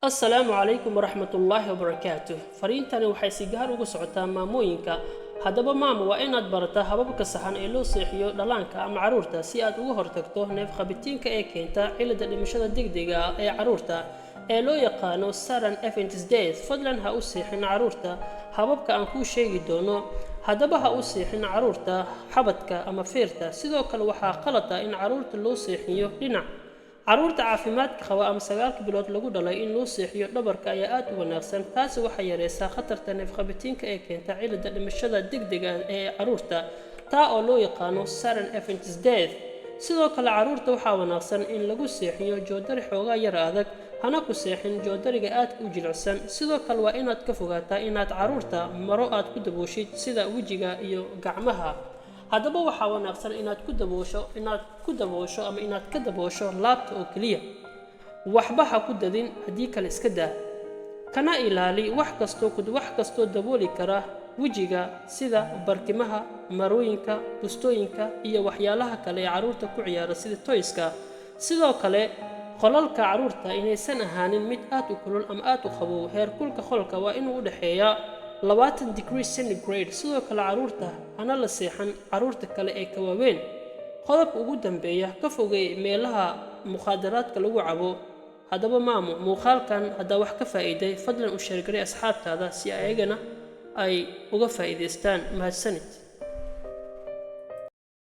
السلام عليكم ورحمة الله وبركاته. فرينتani waxay si gaar ugu socotaa maamooyinka. Haddaba maamo waa inaad barataa hababka saxan ee loo seexiyo dhallaanka ama caruurta si aad uga hortagto neef qabitiinka ee keenta cilada dhimashada degdega ah ee caruurta ee loo yaqaano sudden infant death. Fadlan ha u seexin caruurta hababka aan kuu sheegi doono. Haddaba ha u seexin caruurta xabadka ama feerta. Sidoo kale waxaa qalad ah in caruurta loo seexiyo dhinac. caruurta caafimaadka qaba ama 9 bilood lagu dhalay in loo seexiyo dhabarka ayaa aad u wanaagsan. taasi waxay yareysaa khatarta neef qabitiinka ee keenta cilada dhimashada degdega ah ee caruurta taa oo loo yaqaano sudden infant death. sidoo kale caruurta waxaa wanaagsan in lagu seexiyo joodari xoogaa yar adag, hana ku seexin joodariga aad u jilicsan. sidoo kale waa inaad ka fogaataa inaad caruurta maro aad ku dabooshid sida wajiga iyo gacmaha. haddaba waxaa wanaagsan inaad ku daboosho ama inaad ka daboosho laabta oo kaliya. waxba ha ku dadin haddii kale iska daa. kana ilaali wax kastoo dabooli kara wajiga sida barkimaha, marooyinka, bustooyinka iyo waxyaalaha kale ee caruurta ku ciyaara sida toyska. sidoo kale qolalka caruurta inaysan ahaanin mid aad u kulul ama aad u qabow. heerkulka qolka waa inuu u dhaxeeyaa 20 degrees centigrade. sidoo kale caruurta hana la seexan caruurta kale ee ka waaweyn. qodobka ugu dambeeya ka fogey meelaha muqaadaraadka lagu cabo. haddaba maamo muuqaalkan haddaa wax ka faa'iiday fadlan u sheergari asxaabtaada si ayagana ay uga faa'iidaystaan. mahadsanid.